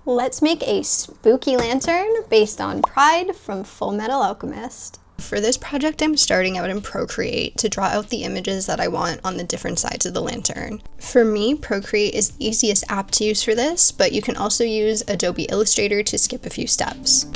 Let's make a spooky lantern based on Pride from Fullmetal Alchemist. For this project, I'm starting out in Procreate to draw out the images that I want on the different sides of the lantern. For me, Procreate is the easiest app to use for this, but you can also use Adobe Illustrator to skip a few steps.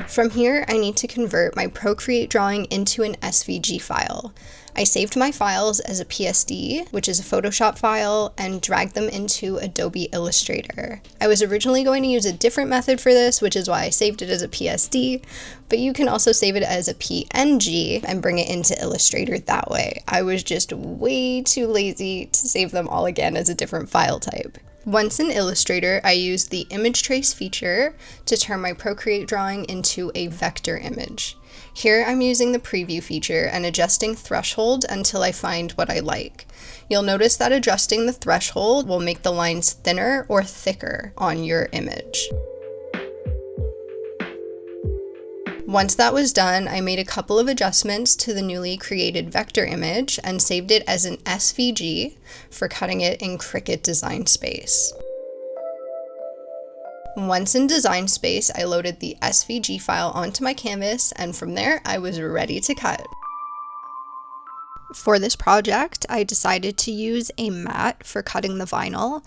From here, I need to convert my Procreate drawing into an SVG file. I saved my files as a PSD, which is a Photoshop file, and dragged them into Adobe Illustrator. I was originally going to use a different method for this, which is why I saved it as a PSD, but you can also save it as a PNG and bring it into Illustrator that way. I was just way too lazy to save them all again as a different file type. Once in Illustrator, I used the image trace feature to turn my Procreate drawing into a vector image. Here I'm using the preview feature and adjusting threshold until I find what I like. You'll notice that adjusting the threshold will make the lines thinner or thicker on your image. Once that was done, I made a couple of adjustments to the newly created vector image and saved it as an SVG for cutting it in Cricut Design Space. Once in Design Space, I loaded the SVG file onto my canvas, and from there, I was ready to cut. For this project, I decided to use a mat for cutting the vinyl.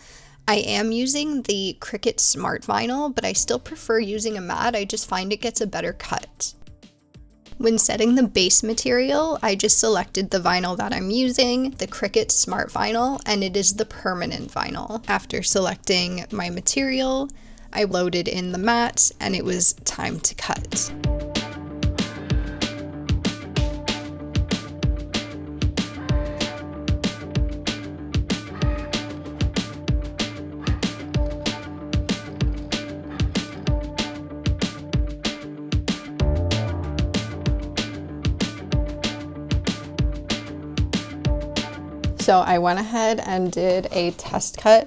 I am using the Cricut Smart Vinyl, but I still prefer using a mat. I just find it gets a better cut. When setting the base material, I just selected the vinyl that I'm using, the Cricut Smart Vinyl, and it is the permanent vinyl. After selecting my material, I loaded in the mat, and it was time to cut. So I went ahead and did a test cut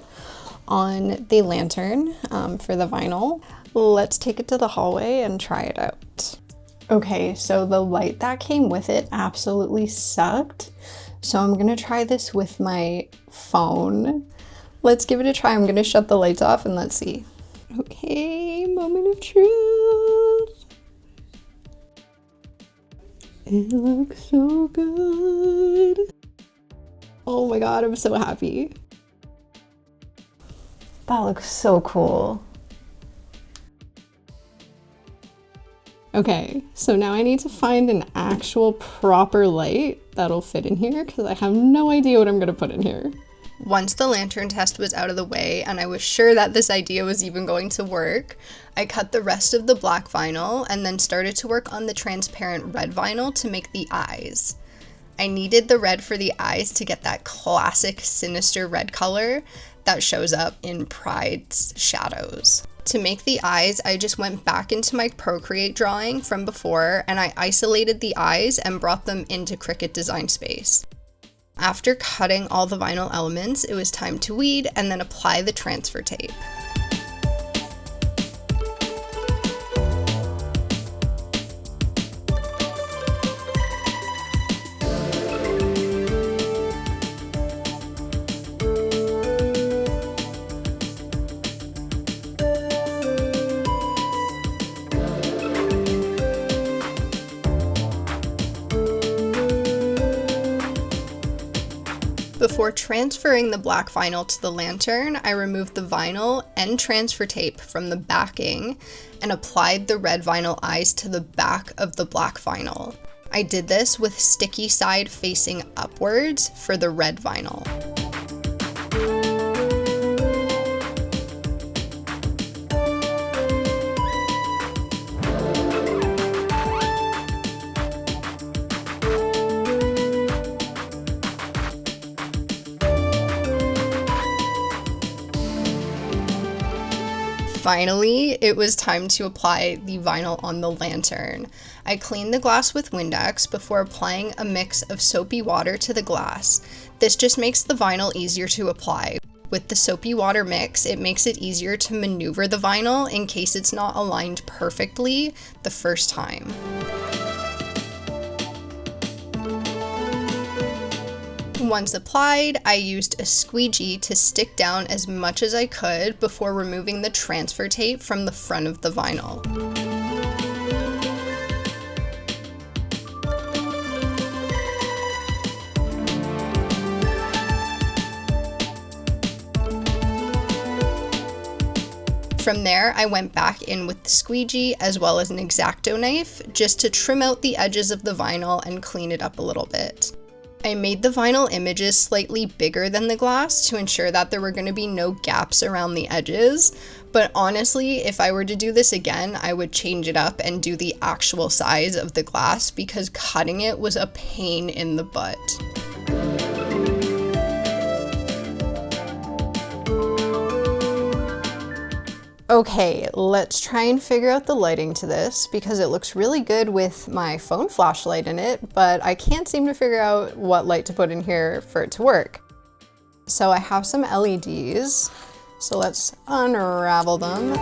on the lantern for the vinyl. Let's take it to the hallway and try it out. Okay, so the light that came with it absolutely sucked. So I'm gonna try this with my phone. Let's give it a try. I'm gonna shut the lights off and let's see. Okay, moment of truth. It looks so good. Oh my god, I'm so happy. That looks so cool. Okay, so now I need to find an actual proper light that'll fit in here because I have no idea what I'm gonna put in here. Once the lantern test was out of the way and I was sure that this idea was even going to work, I cut the rest of the black vinyl and then started to work on the transparent red vinyl to make the eyes. I needed the red for the eyes to get that classic sinister red color that shows up in Pride's shadows. To make the eyes, I just went back into my Procreate drawing from before and I isolated the eyes and brought them into Cricut Design Space. After cutting all the vinyl elements, it was time to weed and then apply the transfer tape. Before transferring the black vinyl to the lantern, I removed the vinyl and transfer tape from the backing and applied the red vinyl eyes to the back of the black vinyl. I did this with sticky side facing upwards for the red vinyl. Finally, it was time to apply the vinyl on the lantern. I cleaned the glass with Windex before applying a mix of soapy water to the glass. This just makes the vinyl easier to apply. With the soapy water mix, it makes it easier to maneuver the vinyl in case it's not aligned perfectly the first time. Once applied, I used a squeegee to stick down as much as I could before removing the transfer tape from the front of the vinyl. From there, I went back in with the squeegee as well as an X-Acto knife just to trim out the edges of the vinyl and clean it up a little bit. I made the vinyl images slightly bigger than the glass to ensure that there were going to be no gaps around the edges, but honestly, if I were to do this again, I would change it up and do the actual size of the glass because cutting it was a pain in the butt. Okay, let's try and figure out the lighting to this because it looks really good with my phone flashlight in it, but I can't seem to figure out what light to put in here for it to work. So I have some LEDs, so let's unravel them.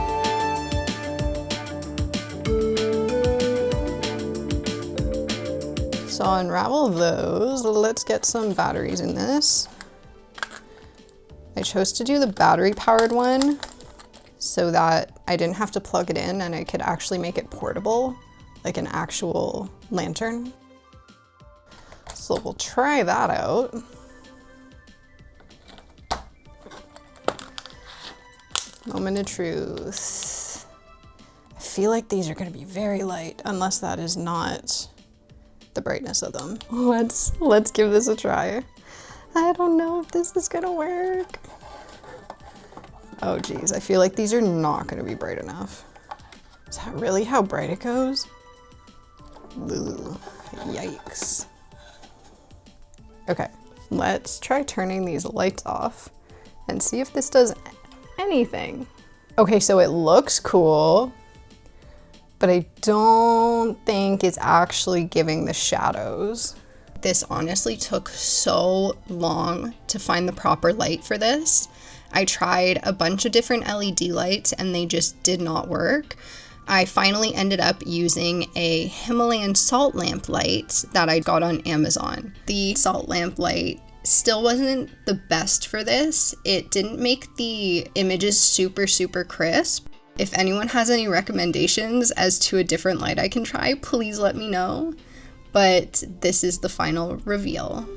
So I'll unravel those. Let's get some batteries in this. I chose to do the battery powered one so that I didn't have to plug it in and I could actually make it portable, like an actual lantern. So we'll try that out. Moment of truth. I feel like these are gonna be very light, unless that is not the brightness of them. Let's give this a try. I don't know if this is gonna work. Oh geez, I feel like these are not gonna be bright enough. Is that really how bright it goes? Ugh, yikes. Okay, let's try turning these lights off and see if this does anything. Okay, so it looks cool, but I don't think it's actually giving the shadows. This honestly took so long to find the proper light for this. I tried a bunch of different LED lights and they just did not work. I finally ended up using a Himalayan salt lamp light that I got on Amazon. The salt lamp light still wasn't the best for this. It didn't make the images super crisp. If anyone has any recommendations as to a different light I can try, please let me know. But this is the final reveal.